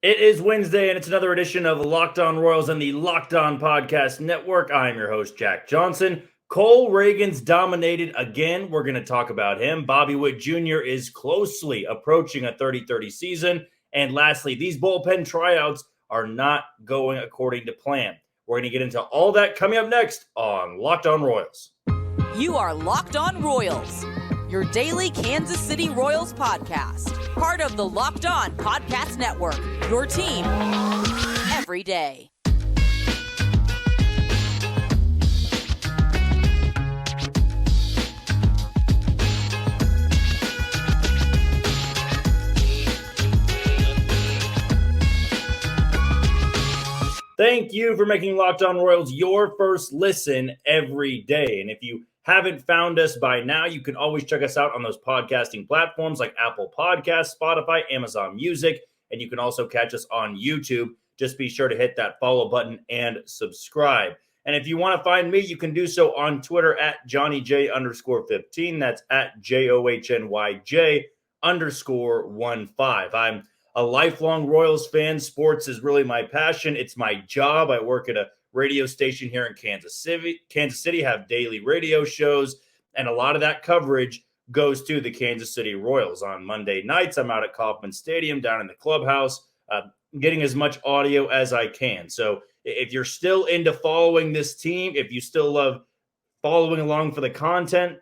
It is Wednesday, and it's another edition of Locked On Royals and the Locked On Podcast Network. I'm your host, Jack Johnson. Cole Ragans dominated again. We're going to talk about him. Bobby Witt Jr. is closely approaching a 30-30 season. And lastly, these bullpen tryouts are not going according to plan. We're going to get into all that coming up next on Locked On Royals. You are Locked On Royals, your daily Kansas City Royals podcast. Part of the Locked On Podcast Network, your team every day. Thank you for making Locked On Royals your first listen every day. And if you haven't found us by now, you can always check us out on those podcasting platforms like Apple Podcasts, Spotify, Amazon Music, and you can also catch us on YouTube. Just be sure to hit that follow button and subscribe. And if you want to find me, you can do so on Twitter at JohnnyJ_15. That's at JOHNYJ_15. I'm a lifelong Royals fan. Sports is really my passion. It's my job. I work at a radio station here in Kansas City, have daily radio shows, and a lot of that coverage goes to the Kansas City Royals. On Monday nights, I'm out at Kauffman Stadium down in the clubhouse, getting as much audio as I can. So if you're still into following this team, if you still love following along for the content,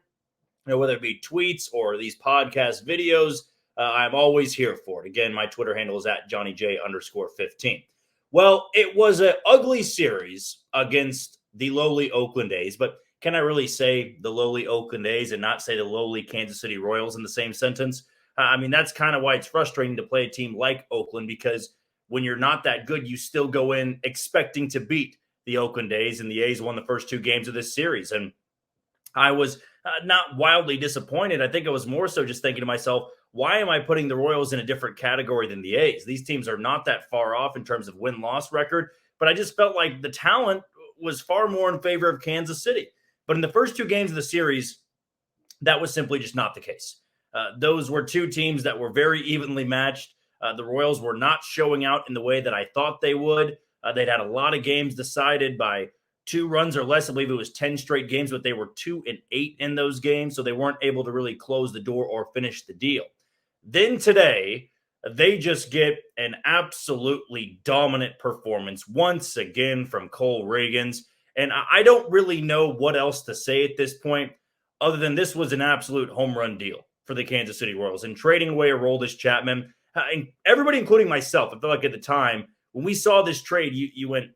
whether it be tweets or these podcast videos, I'm always here for it. Again, my Twitter handle is at JohnnyJ_15. Well, it was an ugly series against the lowly Oakland A's, but can I really say the lowly Oakland A's and not say the lowly Kansas City Royals in the same sentence? I mean, that's kind of why it's frustrating to play a team like Oakland, because when you're not that good, you still go in expecting to beat the Oakland A's, and the A's won the first two games of this series. And I was not wildly disappointed. I think I was more so just thinking to myself, why am I putting the Royals in a different category than the A's? These teams are not that far off in terms of win-loss record, but I just felt like the talent was far more in favor of Kansas City. But in the first two games of the series, that was simply just not the case. Those were two teams that were very evenly matched. The Royals were not showing out in the way that I thought they would. They'd had a lot of games decided by 2 runs or less. I believe it was 10 straight games, but they were 2-8 in those games, so they weren't able to really close the door or finish the deal. Then today, they just get an absolutely dominant performance once again from Cole Ragans. And I don't really know what else to say at this point, other than this was an absolute home run deal for the Kansas City Royals. And trading away Aroldis Chapman, and everybody, including myself, I feel like at the time, when we saw this trade, you went,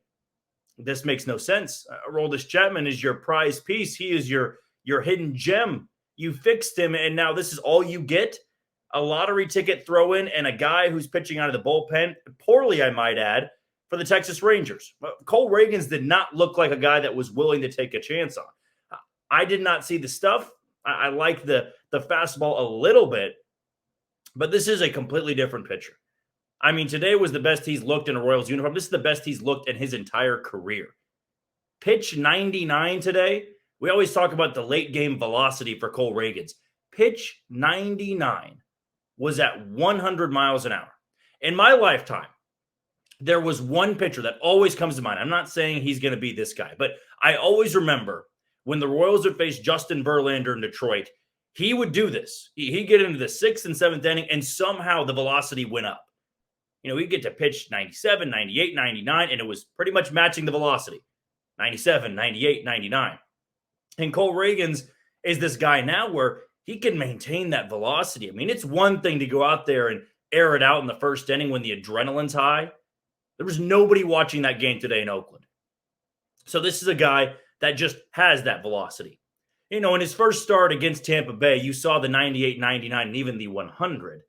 this makes no sense. Aroldis Chapman is your prize piece. He is your hidden gem. You fixed him, and now this is all you get? A lottery ticket throw in and a guy who's pitching out of the bullpen, poorly, I might add, for the Texas Rangers. Cole Ragans did not look like a guy that was willing to take a chance on. I did not see the stuff. I like the fastball a little bit, but this is a completely different pitcher. I mean, today was the best he's looked in a Royals uniform. This is the best he's looked in his entire career. Pitch 99 today. We always talk about the late game velocity for Cole Ragans. Pitch 99 was at 100 miles an hour. In my lifetime, there was one pitcher that always comes to mind. I'm not saying he's going to be this guy, but I always remember when the Royals would face Justin Verlander in Detroit, he would do this. He'd get into the 6th and 7th inning, and somehow the velocity went up. He'd get to pitch 97, 98, 99, and it was pretty much matching the velocity. 97, 98, 99. And Cole Ragans is this guy now where he can maintain that velocity. I mean, it's one thing to go out there and air it out in the first inning when the adrenaline's high. There was nobody watching that game today in Oakland. So this is a guy that just has that velocity. In his first start against Tampa Bay, you saw the 98, 99, and even the 100.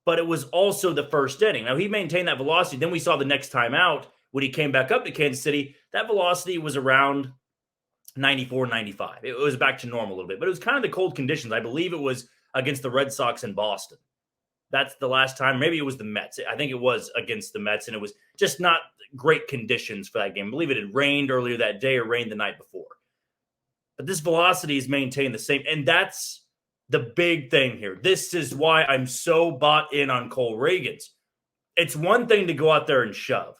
But it was also the first inning. Now, he maintained that velocity. Then we saw the next time out, when he came back up to Kansas City, that velocity was around 94, 95. It was back to normal a little bit, but it was kind of the cold conditions. I believe it was against the Red Sox in Boston. That's the last time. Maybe it was the Mets. I think it was against the Mets, and it was just not great conditions for that game. I believe it had rained earlier that day or rained the night before. But this velocity is maintained the same, and that's the big thing here. This is why I'm so bought in on Cole Ragans. It's one thing to go out there and shove.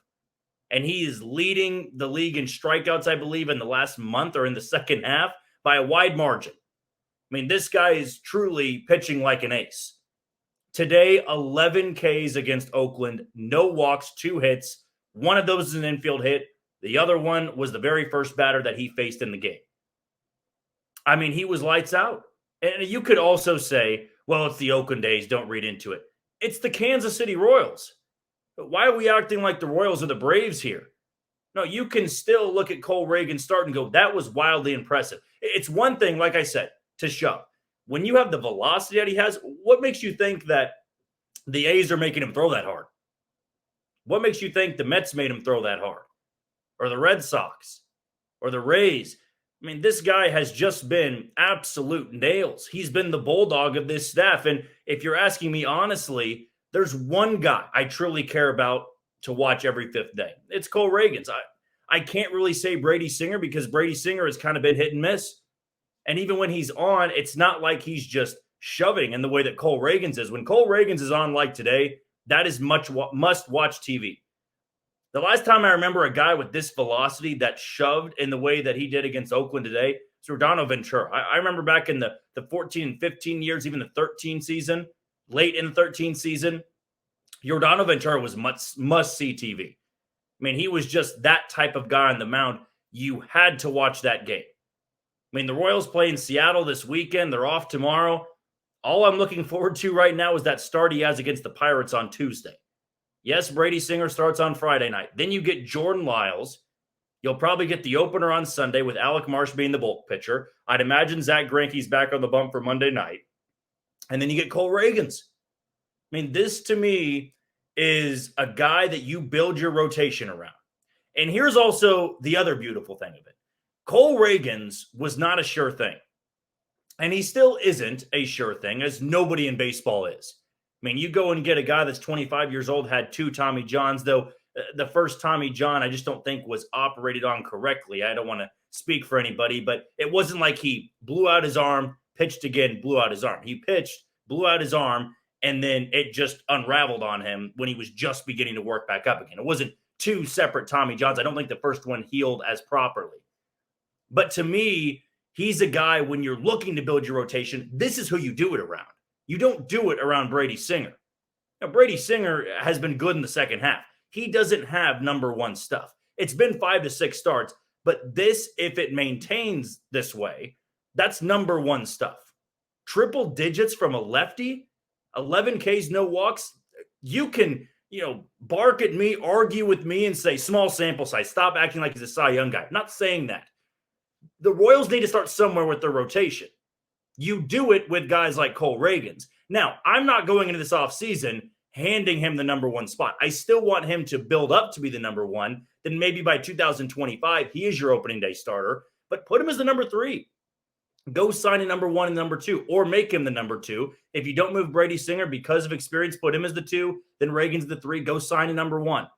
And he is leading the league in strikeouts, I believe, in the last month or in the second half by a wide margin. I mean, this guy is truly pitching like an ace. Today, 11 Ks against Oakland, no walks, 2 hits. One of those is an infield hit. The other one was the very first batter that he faced in the game. I mean, he was lights out. And you could also say, well, it's the Oakland A's, don't read into it. It's the Kansas City Royals. Why are we acting like the Royals are the Braves here? No, you can still look at Cole Ragans start and go, that was wildly impressive. It's one thing, like I said, to shove. When you have the velocity that he has, what makes you think that the A's are making him throw that hard? What makes you think the Mets made him throw that hard? Or the Red Sox? Or the Rays? I mean, this guy has just been absolute nails. He's been the bulldog of this staff. And if you're asking me honestly, there's one guy I truly care about to watch every fifth day. It's Cole Ragans. I can't really say Brady Singer because Brady Singer has kind of been hit and miss. And even when he's on, it's not like he's just shoving in the way that Cole Ragans is. When Cole Ragans is on like today, that is must-watch TV. The last time I remember a guy with this velocity that shoved in the way that he did against Oakland today is Rodano Ventura. I remember back in the 14 and 15 years, even the 13 season, late in the 13 season, Rodano Ventura was must-see TV. I mean, he was just that type of guy on the mound. You had to watch that game. I mean, the Royals play in Seattle this weekend. They're off tomorrow. All I'm looking forward to right now is that start he has against the Pirates on Tuesday. Yes, Brady Singer starts on Friday night. Then you get Jordan Lyles. You'll probably get the opener on Sunday with Alec Marsh being the bulk pitcher. I'd imagine Zach Greinke's back on the bump for Monday night. And then you get Cole Ragans. I mean, this to me is a guy that you build your rotation around. And here's also the other beautiful thing of it. Cole Ragans was not a sure thing. And he still isn't a sure thing, as nobody in baseball is. I mean, you go and get a guy that's 25 years old, had 2 Tommy Johns, though the first Tommy John I just don't think was operated on correctly. I don't want to speak for anybody, but it wasn't like he blew out his arm, pitched again, blew out his arm. He pitched, blew out his arm, and then it just unraveled on him when he was just beginning to work back up again. It wasn't 2 separate Tommy Johns. I don't think the first one healed as properly. But to me, he's a guy, when you're looking to build your rotation, this is who you do it around. You don't do it around Brady Singer. Now, Brady Singer has been good in the second half. He doesn't have number one stuff. It's been 5 to 6 starts, but this, if it maintains this way, that's number one stuff. Triple digits from a lefty, 11 Ks, no walks. You can, bark at me, argue with me, and say, small sample size. Stop acting like he's a Cy Young guy. I'm not saying that. The Royals need to start somewhere with their rotation. You do it with guys like Cole Ragans. Now, I'm not going into this offseason handing him the number one spot. I still want him to build up to be the number one. Then maybe by 2025, he is your opening day starter. But put him as the number 3. Go sign a number 1 and number 2, or make him the number 2. If you don't move Brady Singer because of experience, put him as the 2, then Ragans the 3. Go sign a number 1.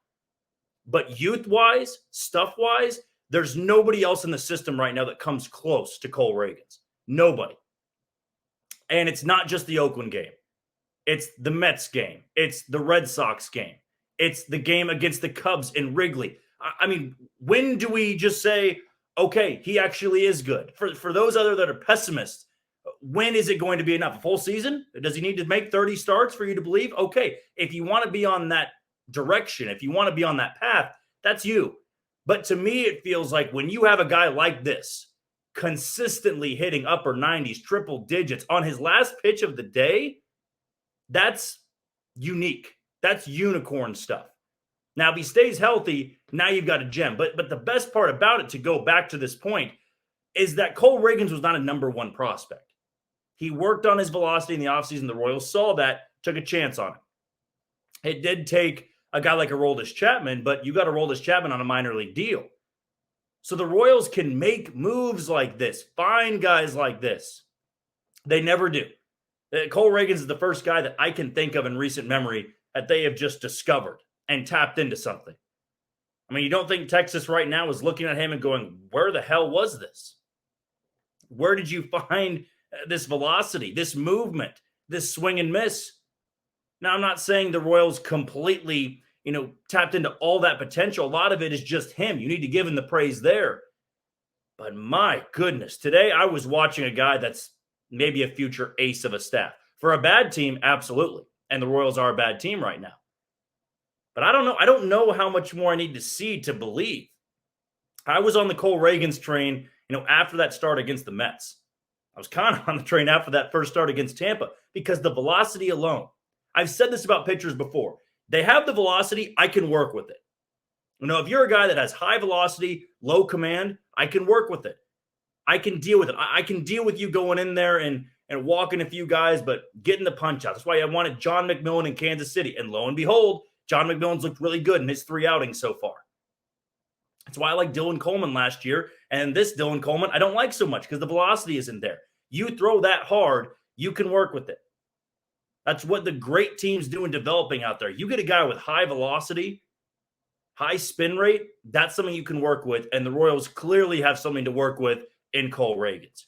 But youth-wise, stuff-wise, there's nobody else in the system right now that comes close to Cole Ragans. Nobody. And it's not just the Oakland game. It's the Mets game. It's the Red Sox game. It's the game against the Cubs in Wrigley. I mean, when do we just say, okay, he actually is good? For those other that are pessimists, when is it going to be enough? A full season? Does he need to make 30 starts for you to believe? Okay, if you want to be on that direction, if you want to be on that path, that's you. But to me, it feels like when you have a guy like this, consistently hitting upper 90s, triple digits on his last pitch of the day, that's unique. That's unicorn stuff. Now, if he stays healthy, now you've got a gem. But the best part about it, to go back to this point, is that Cole Ragans was not a number 1 prospect. He worked on his velocity in the offseason. The Royals saw that, took a chance on it. It did take a guy like Aroldis Chapman, but you got Aroldis Chapman on a minor league deal. So the Royals can make moves like this, find guys like this. They never do. Cole Ragans is the first guy that I can think of in recent memory that they have just discovered and tapped into something. I mean, you don't think Texas right now is looking at him and going, where the hell was this? Where did you find this velocity, this movement, this swing and miss? Now, I'm not saying the Royals completely, tapped into all that potential. A lot of it is just him. You need to give him the praise there. But my goodness, today I was watching a guy that's maybe a future ace of a staff. For a bad team, absolutely. And the Royals are a bad team right now. But I don't know. I don't know how much more I need to see to believe. I was on the Cole Ragans train, after that start against the Mets. I was kind of on the train after that first start against Tampa because the velocity alone. I've said this about pitchers before. They have the velocity. I can work with it. If you're a guy that has high velocity, low command, I can work with it. I can deal with it. I can deal with you going in there and walking a few guys, but getting the punch out. That's why I wanted John McMillan in Kansas City. And lo and behold, John McMillan's looked really good in his 3 outings so far. That's why I like Dylan Coleman last year. And this Dylan Coleman, I don't like so much because the velocity isn't there. You throw that hard, you can work with it. That's what the great teams do in developing out there. You get a guy with high velocity, high spin rate, that's something you can work with. And the Royals clearly have something to work with in Cole Ragans.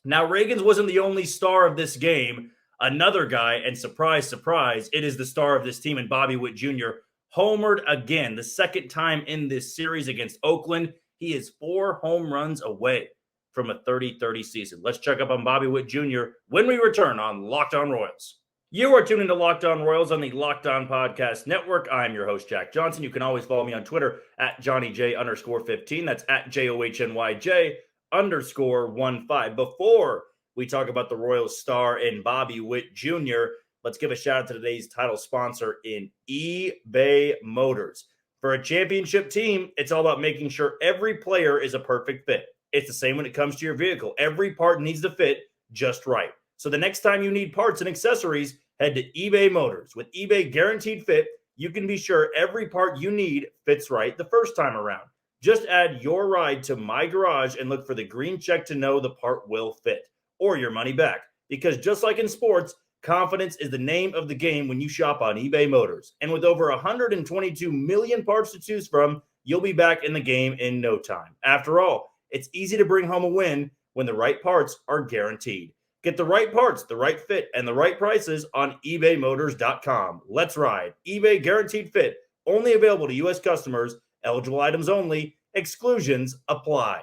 Now, Ragans wasn't the only star of this game. Another guy, and surprise, surprise, it is the star of this team, and Bobby Witt Jr. homered again, the second time in this series against Oakland. He is 4 home runs away from a 30-30 season. Let's check up on Bobby Witt Jr. when we return on Locked On Royals. You are tuned into Locked On Royals on the Locked On Podcast Network. I'm your host, Jack Johnson. You can always follow me on Twitter at JohnnyJ_15. That's at JOHNYJ_15. Before we talk about the Royals star in Bobby Witt Jr., let's give a shout out to today's title sponsor in eBay Motors. For a championship team, it's all about making sure every player is a perfect fit. It's the same when it comes to your vehicle. Every part needs to fit just right. So the next time you need parts and accessories, head to eBay Motors. With eBay Guaranteed Fit, you can be sure every part you need fits right the first time around. Just add your ride to My Garage and look for the green check to know the part will fit, or your money back. Because just like in sports, confidence is the name of the game when you shop on eBay Motors. And with over 122 million parts to choose from, you'll be back in the game in no time. After all, it's easy to bring home a win when the right parts are guaranteed. Get the right parts, the right fit, and the right prices on ebaymotors.com. Let's ride. eBay Guaranteed Fit. Only available to U.S. customers. Eligible items only. Exclusions apply.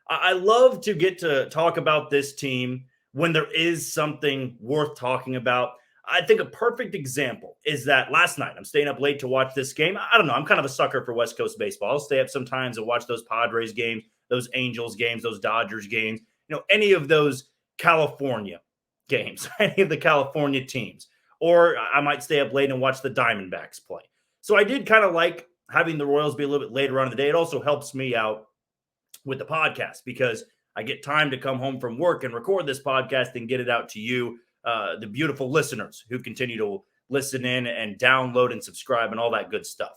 I love to get to talk about this team when there is something worth talking about. I think a perfect example is that last night, I'm staying up late to watch this game. I don't know. I'm kind of a sucker for West Coast baseball. I'll stay up sometimes and watch those Padres games, those Angels games, those Dodgers games, any of those California games, any of the California teams. Or I might stay up late and watch the Diamondbacks play. So I did kind of like having the Royals be a little bit later on in the day. It also helps me out with the podcast because I get time to come home from work and record this podcast and get it out to you, the beautiful listeners who continue to listen in and download and subscribe and all that good stuff.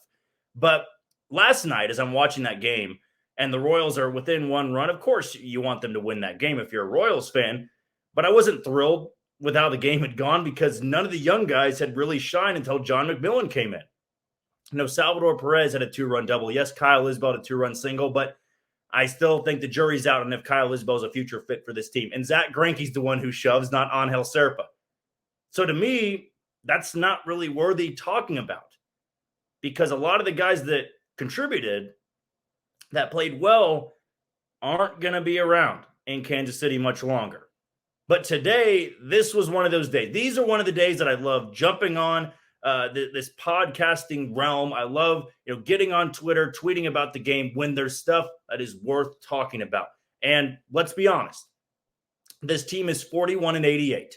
But last night, as I'm watching that game and the Royals are within 1 run, of course you want them to win that game if you're a Royals fan. But I wasn't thrilled with how the game had gone because none of the young guys had really shined until John McMillan came in. Salvador Perez had a 2-run double. Yes, Kyle Isbell had a 2-run single, but I still think the jury's out on if Kyle Isbell is a future fit for this team. And Zach Greinke's the one who shoves, not Angel Serpa. So to me, that's not really worthy talking about because a lot of the guys that contributed, that played well, aren't going to be around in Kansas City much longer. But today, this was one of those days. These are one of the days that I love jumping on this podcasting realm. I love, getting on Twitter, tweeting about the game when there's stuff that is worth talking about. And let's be honest, this team is 41-88.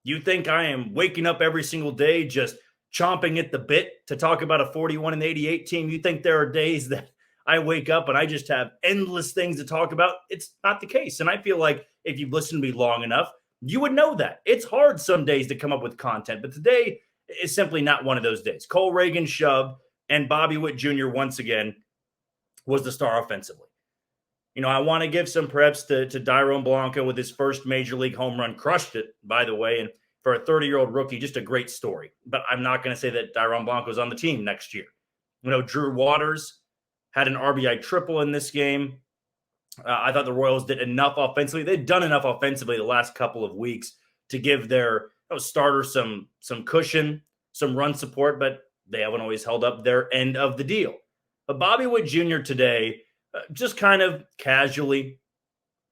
You think I am waking up every single day just chomping at the bit to talk about a 41-88 team? You think there are days that I wake up and I just have endless things to talk about? It's not the case. And I feel like if you've listened to me long enough, you would know that. It's hard some days to come up with content, but today is simply not one of those days. Cole Ragans shoved, and Bobby Witt Jr. once again was the star offensively. I want to give some preps to Dairon Blanco with his first major league home run. Crushed it, by the way. And for a 30-year-old rookie, just a great story. But I'm not going to say that Dairon Blanco is on the team next year. Drew Waters had an RBI triple in this game. I thought the Royals did enough offensively. They've done enough offensively the last couple of weeks to give their starter some cushion, some run support, but they haven't always held up their end of the deal. But Bobby Witt Jr. today just kind of casually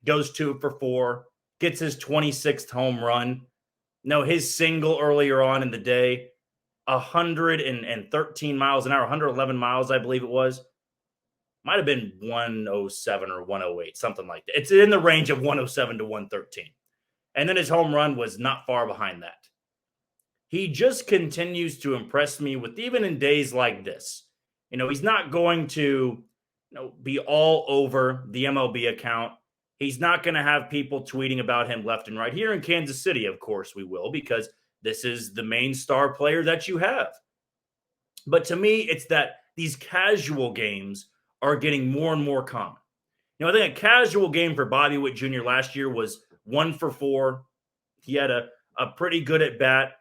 goes 2 for 4, gets his 26th home run. No, his single earlier on in the day, 113 miles an hour, 111 miles, I believe it was. Might have been 107 or 108, something like that. It's in the range of 107 to 113. And then his home run was not far behind that. He just continues to impress me with, even in days like this. He's not going to be all over the MLB account. He's not going to have people tweeting about him left and right. Here in Kansas City, of course, we will, because this is the main star player that you have. But to me, it's that these casual games are getting more and more common. I think a casual game for Bobby Witt Jr. last year was 1 for 4. He had a pretty good at bat,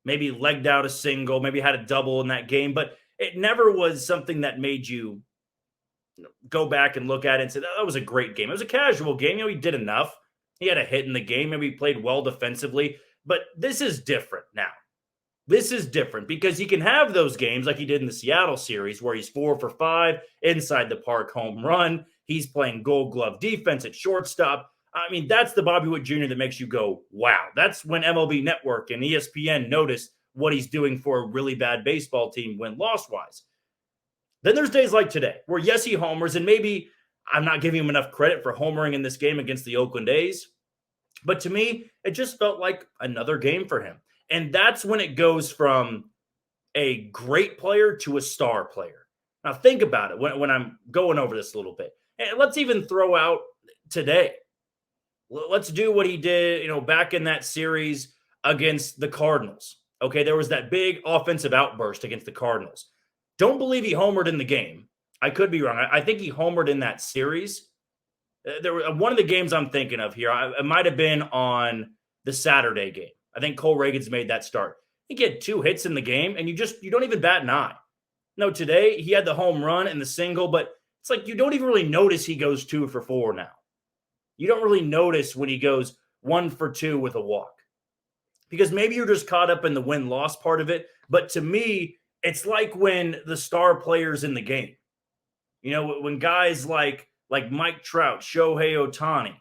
maybe legged out a single, maybe had a double in that game, but it never was something that made you go back and look at it and say, that was a great game. It was a casual game. He did enough. He had a hit in the game. Maybe he played well defensively. But this is different now. This is different because he can have those games like he did in the Seattle series where he's 4 for 5, inside the park home run. He's playing Gold Glove defense at shortstop. I mean, that's the Bobby Witt Jr. that makes you go, wow. That's when MLB Network and ESPN notice what he's doing for a really bad baseball team win-loss-wise. Then there's days like today where, yes, he homers, and maybe I'm not giving him enough credit for homering in this game against the Oakland A's. But to me, it just felt like another game for him. And that's when it goes from a great player to a star player. Now, think about it when I'm going over this a little bit. And let's even throw out today. Let's do what he did, back in that series against the Cardinals. Okay, there was that big offensive outburst against the Cardinals. Don't believe he homered in the game. I could be wrong. I think he homered in that series. There were one of the games I'm thinking of here. It might have been on the Saturday game. I think Cole Ragans made that start. He had 2 hits in the game, and you don't even bat an eye. No, today he had the home run and the single, but it's like you don't even really notice he goes 2 for 4 now. You don't really notice when he goes 1 for 2 with a walk. Because maybe you're just caught up in the win-loss part of it. But to me, it's like when the star players in the game, when guys like Mike Trout, Shohei Ohtani,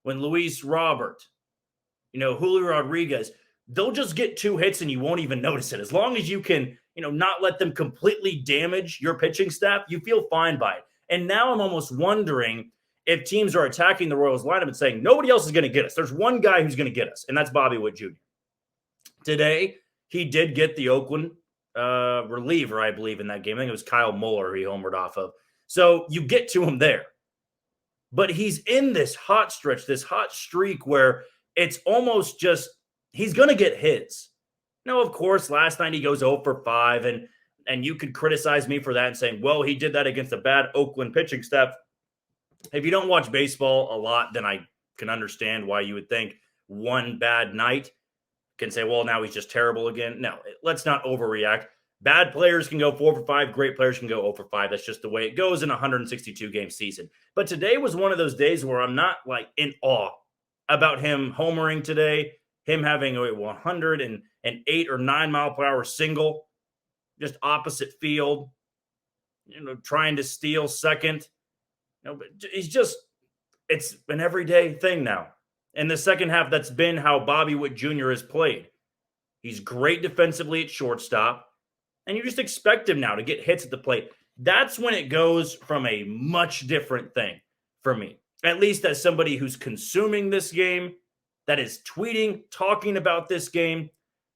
when Luis Robert, Julio Rodriguez, they'll just get 2 hits and you won't even notice it. As long as you can, not let them completely damage your pitching staff, you feel fine by it. And now I'm almost wondering if teams are attacking the Royals lineup and saying, nobody else is going to get us. There's one guy who's going to get us, and that's Bobby Witt Jr. Today, he did get the Oakland reliever, I believe, in that game. I think it was Kyle Muller he homered off of. So you get to him there. But he's in this hot stretch, this hot streak where it's almost just he's going to get his. Now, of course, last night he goes 0 for 5, and you could criticize me for that and saying, well, he did that against a bad Oakland pitching staff. If you don't watch baseball a lot, then I can understand why you would think one bad night can say, well, now he's just terrible again. No, let's not overreact. Bad players can go 4 for 5. Great players can go 0 for 5. That's just the way it goes in a 162-game season. But today was one of those days where I'm not in awe about him homering today, him having a 108 or 9 mile per hour single, just opposite field, trying to steal second. But it's an everyday thing now. In the second half, that's been how Bobby Witt Jr. has played. He's great defensively at shortstop, and you just expect him now to get hits at the plate. That's when it goes from a much different thing for me, at least as somebody who's consuming this game, that is tweeting, talking about this game.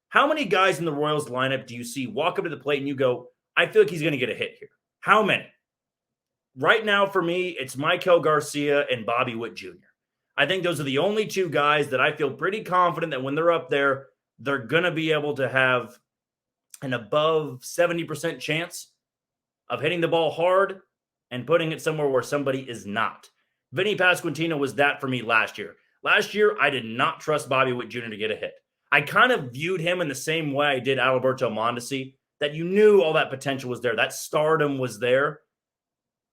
How many guys in the Royals lineup do you see walk up to the plate and you go, I feel like he's going to get a hit here? How many? Right now, for me, it's Maikel Garcia and Bobby Witt Jr. I think those are the only 2 guys that I feel pretty confident that when they're up there, they're going to be able to have an above 70% chance of hitting the ball hard and putting it somewhere where somebody is not. Vinny Pasquantino was that for me last year. Last year, I did not trust Bobby Witt Jr. to get a hit. I kind of viewed him in the same way I did Alberto Mondesi, that you knew all that potential was there. That stardom was there.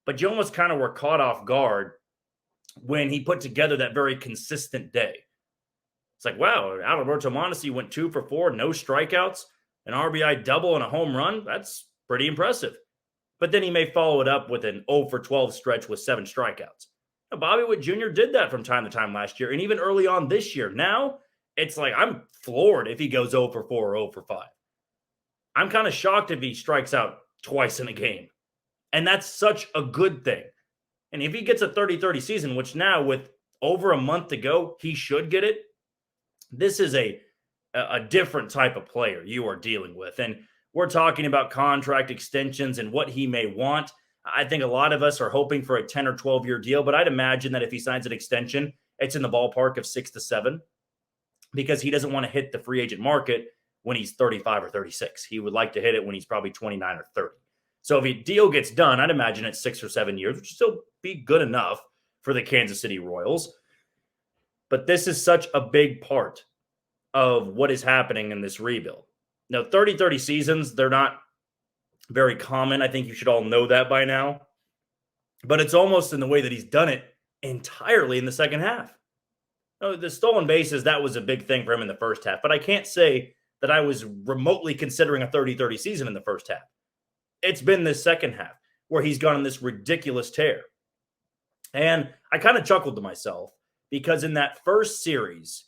But you almost kind of were caught off guard when he put together that very consistent day. It's like, wow, Alberto Mondesi went 2 for 4, no strikeouts, an RBI double and a home run. That's pretty impressive. But then he may follow it up with an 0 for 12 stretch with 7 strikeouts. Now, Bobby Witt Jr. did that from time to time last year, and even early on this year. Now, it's like I'm floored if he goes 0 for 4 or 0 for 5. I'm kind of shocked if he strikes out twice in a game. And that's such a good thing. And if he gets a 30-30 season, which now with over a month to go, he should get it, this is a different type of player you are dealing with. And we're talking about contract extensions and what he may want. I think a lot of us are hoping for a 10 or 12-year deal, but I'd imagine that if he signs an extension, it's in the ballpark of 6 to 7 because he doesn't want to hit the free agent market when he's 35 or 36. He would like to hit it when he's probably 29 or 30. So if a deal gets done, I'd imagine it's 6 or 7 years, which would still be good enough for the Kansas City Royals. But this is such a big part of what is happening in this rebuild. Now, 30-30 seasons, they're not very common. I think you should all know that by now. But it's almost in the way that he's done it entirely in the second half. Now, the stolen bases, that was a big thing for him in the first half. But I can't say that I was remotely considering a 30-30 season in the first half. It's been this second half where he's gone on this ridiculous tear. And I kind of chuckled to myself because in that first series,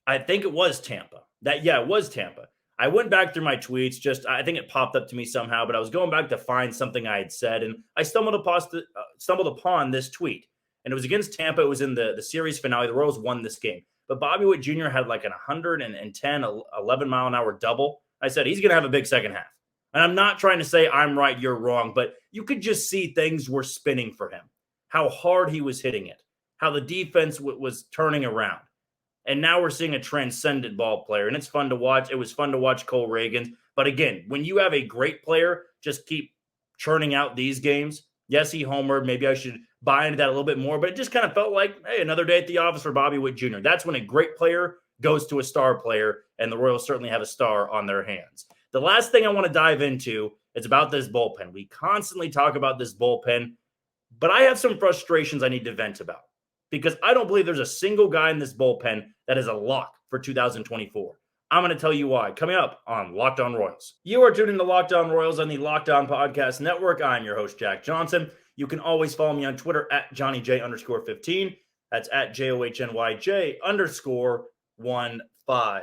I think it was Tampa. It was Tampa. I went back through my tweets, I think it popped up to me somehow, but I was going back to find something I had said, and I stumbled upon this tweet. And it was against Tampa. It was in the series finale. The Royals won this game. But Bobby Witt Jr. had like an 110, 11-mile-an-hour double. I said, he's going to have a big second half. And I'm not trying to say I'm right, you're wrong, but you could just see things were spinning for him, how hard he was hitting it, how the defense was turning around. And now we're seeing a transcendent ball player, and it's fun to watch. It was fun to watch Cole Ragans. But again, when you have a great player, just keep churning out these games. Yes, he homered. Maybe I should buy into that a little bit more, but it just kind of felt like, hey, another day at the office for Bobby Witt Jr. That's when a great player goes to a star player, and the Royals certainly have a star on their hands. The last thing I want to dive into is about this bullpen. We constantly talk about this bullpen, but I have some frustrations I need to vent about because I don't believe there's a single guy in this bullpen that is a lock for 2024. I'm going to tell you why. Coming up on Locked On Royals. You are tuned into Locked On Royals on the Locked On Podcast Network. I'm your host, Jack Johnson. You can always follow me on Twitter at JohnnyJ_15. That's at JOHNYJ_15.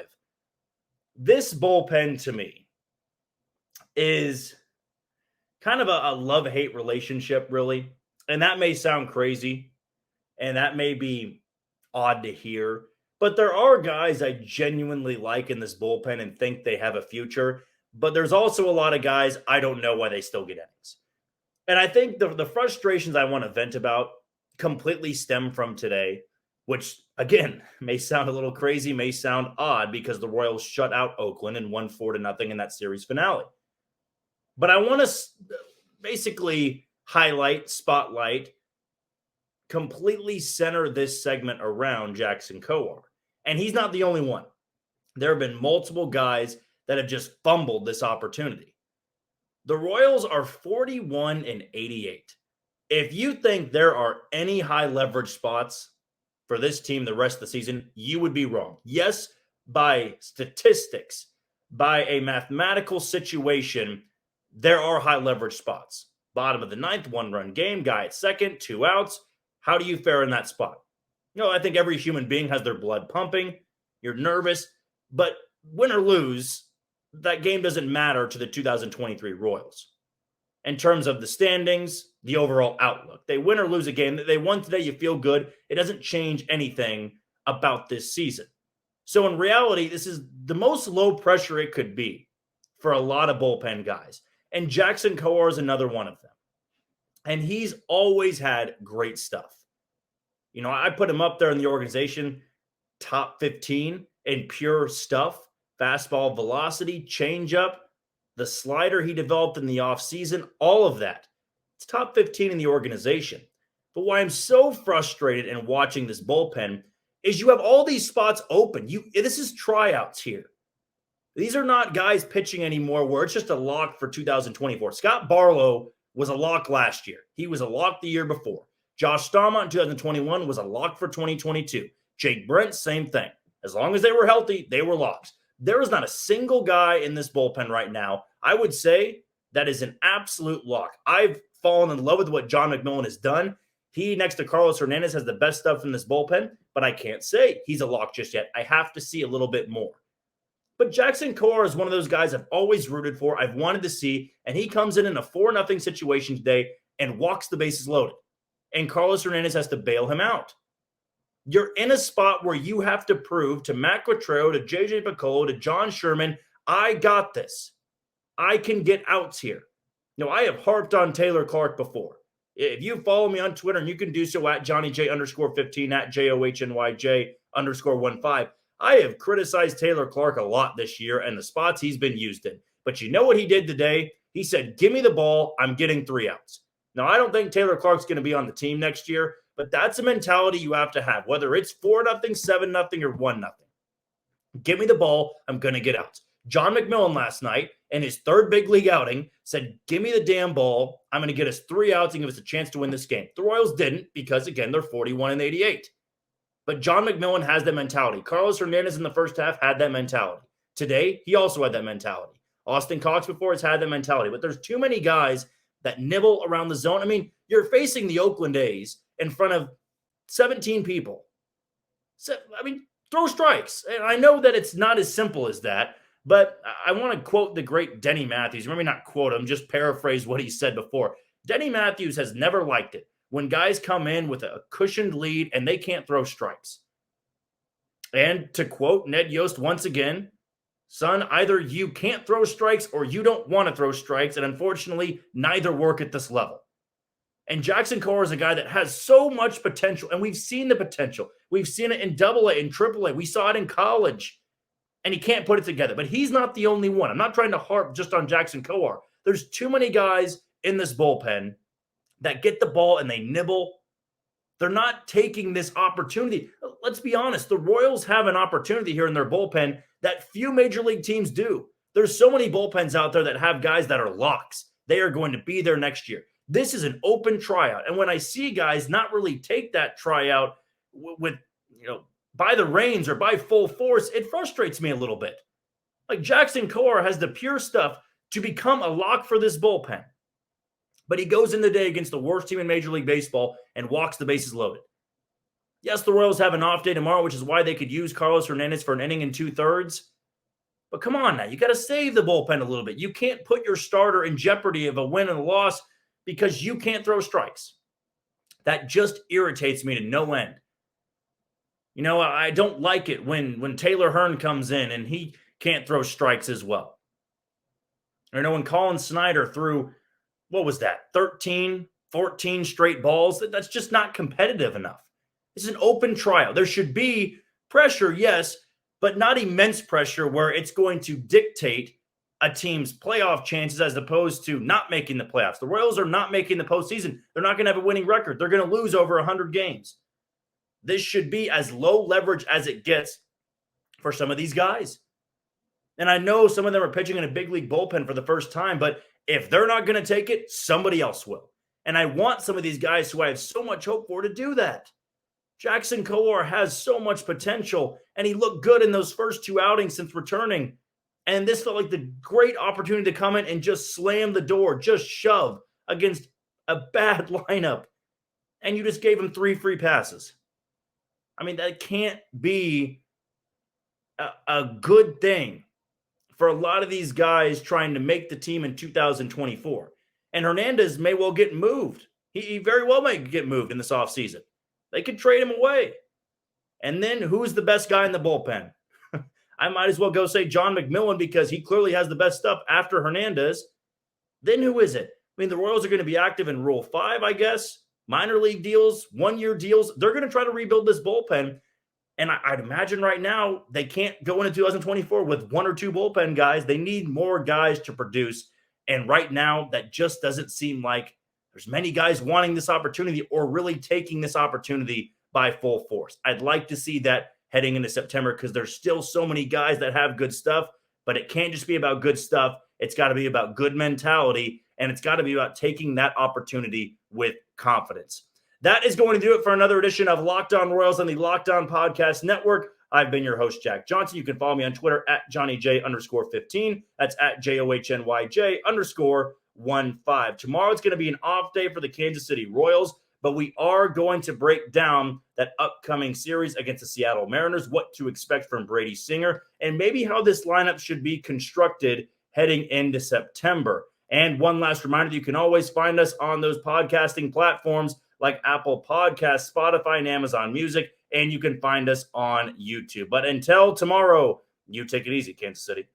This bullpen to me is kind of a love-hate relationship, really. And that may sound crazy, and that may be odd to hear, but there are guys I genuinely like in this bullpen and think they have a future, but there's also a lot of guys I don't know why they still get innings. And I think the frustrations I want to vent about completely stem from today, which, again, may sound a little crazy, may sound odd because the Royals shut out Oakland and won 4-0 in that series finale. But I want to basically spotlight, completely center this segment around Jackson Kowar. And he's not the only one. There have been multiple guys that have just fumbled this opportunity. The Royals are 41-88. If you think there are any high leverage spots for this team the rest of the season, you would be wrong. Yes, by statistics, by a mathematical situation, there are high leverage spots. Bottom of the ninth, 1-run game, guy at second, 2 outs. How do you fare in that spot? I think every human being has their blood pumping. You're nervous, but win or lose, that game doesn't matter to the 2023 Royals. In terms of the standings, the overall outlook. They win or lose a game. They won today, you feel good. It doesn't change anything about this season. So in reality, this is the most low pressure it could be for a lot of bullpen guys. And Jackson Kowar is another one of them. And he's always had great stuff. I put him up there in the organization, top 15 in pure stuff, fastball velocity, changeup, the slider he developed in the offseason, all of that. It's top 15 in the organization. But why I'm so frustrated in watching this bullpen is you have all these spots open. This is tryouts here. These are not guys pitching anymore where it's just a lock for 2024. Scott Barlow was a lock last year. He was a lock the year before. Josh Staumont in 2021 was a lock for 2022. Jake Brent, same thing. As long as they were healthy, they were locks. There is not a single guy in this bullpen right now, I would say, that is an absolute lock. I've fallen in love with what John McMillan has done. He, next to Carlos Hernandez, has the best stuff in this bullpen, but I can't say he's a lock just yet. I have to see a little bit more. But Jackson Kowar is one of those guys I've always rooted for, I've wanted to see, and he comes in a 4-0 situation today and walks the bases loaded. And Carlos Hernandez has to bail him out. You're in a spot where you have to prove to Matt Quatrero, to JJ Picollo, to John Sherman, I got this. I can get outs here. I have harped on Taylor Clark before. If you follow me on Twitter, and you can do so at JohnnyJ_15, at JOHNYJ_15, I have criticized Taylor Clark a lot this year and the spots he's been used in. But you know what he did today? He said, give me the ball. I'm getting 3 outs. Now, I don't think Taylor Clark's going to be on the team next year, but that's a mentality you have to have, whether it's 4-0, 7-0, or 1-0. Give me the ball. I'm going to get outs. John McMillan last night, in his 3rd big league outing, said, give me the damn ball. I'm going to get us 3 outs and give us a chance to win this game. The Royals didn't because, again, they're 41-88. But John McMillan has that mentality. Carlos Hernandez in the first half had that mentality. Today, he also had that mentality. Austin Cox before has had that mentality. But there's too many guys that nibble around the zone. I mean, you're facing the Oakland A's in front of 17 people. So, throw strikes. And I know that it's not as simple as that, but I want to quote the great Denny Matthews. Maybe not quote him, just paraphrase what he said before. Denny Matthews has never liked it when guys come in with a cushioned lead and they can't throw strikes. And to quote Ned Yost once again, son, either you can't throw strikes or you don't want to throw strikes, and unfortunately, neither work at this level. And Jackson Kowar is a guy that has so much potential, and we've seen the potential. We've seen it in AA and AAA. We saw it in college, and he can't put it together. But he's not the only one. I'm not trying to harp just on Jackson Kowar. There's too many guys in this bullpen that get the ball and they nibble. They're not taking this opportunity. Let's be honest. The Royals have an opportunity here in their bullpen that few major league teams do. There's so many bullpens out there that have guys that are locks. They are going to be there next year. This is an open tryout. And when I see guys not really take that tryout with, by the reins or by full force, it frustrates me a little bit. Like Jackson Kowar has the pure stuff to become a lock for this bullpen. But he goes in the day against the worst team in Major League Baseball and walks the bases loaded. Yes, the Royals have an off day tomorrow, which is why they could use Carlos Hernandez for an inning and 2/3. But come on now, you got to save the bullpen a little bit. You can't put your starter in jeopardy of a win and a loss because you can't throw strikes. That just irritates me to no end. I don't like it when Taylor Hearn comes in and he can't throw strikes as well. When Colin Snyder threw, 13, 14 straight balls? That's just not competitive enough. This is an open trial. There should be pressure, yes, but not immense pressure where it's going to dictate a team's playoff chances as opposed to not making the playoffs. The Royals are not making the postseason. They're not going to have a winning record. They're going to lose over 100 games. This should be as low leverage as it gets for some of these guys. And I know some of them are pitching in a big league bullpen for the first time, but if they're not going to take it, somebody else will. And I want some of these guys who I have so much hope for to do that. Jackson Kowar has so much potential, and he looked good in those first 2 outings since returning. And this felt like the great opportunity to come in and just slam the door, just shove against a bad lineup. And you just gave him 3 free passes. That can't be a good thing for a lot of these guys trying to make the team in 2024. And Hernandez may well get moved. He very well may get moved in this offseason. They could trade him away. And then who's the best guy in the bullpen? I might as well go say John McMillan because he clearly has the best stuff after Hernandez. Then who is it? The Royals are going to be active in Rule 5, I guess. Minor league deals, 1-year deals. They're going to try to rebuild this bullpen. And I'd imagine right now they can't go into 2024 with 1 or 2 bullpen guys. They need more guys to produce. And right now, that just doesn't seem like there's many guys wanting this opportunity or really taking this opportunity by full force. I'd like to see that heading into September because there's still so many guys that have good stuff, but it can't just be about good stuff. It's got to be about good mentality, and it's got to be about taking that opportunity with confidence. That is going to do it for another edition of Locked On Royals on the Locked On Podcast Network. I've been your host, Jack Johnson. You can follow me on Twitter at JohnnyJ_15. That's at JOHNYJ_15. Tomorrow it's going to be an off day for the Kansas City Royals, but we are going to break down that upcoming series against the Seattle Mariners, what to expect from Brady Singer, and maybe how this lineup should be constructed heading into September. And one last reminder, you can always find us on those podcasting platforms like Apple Podcasts, Spotify, and Amazon Music, and you can find us on YouTube. But until tomorrow, you take it easy, Kansas City.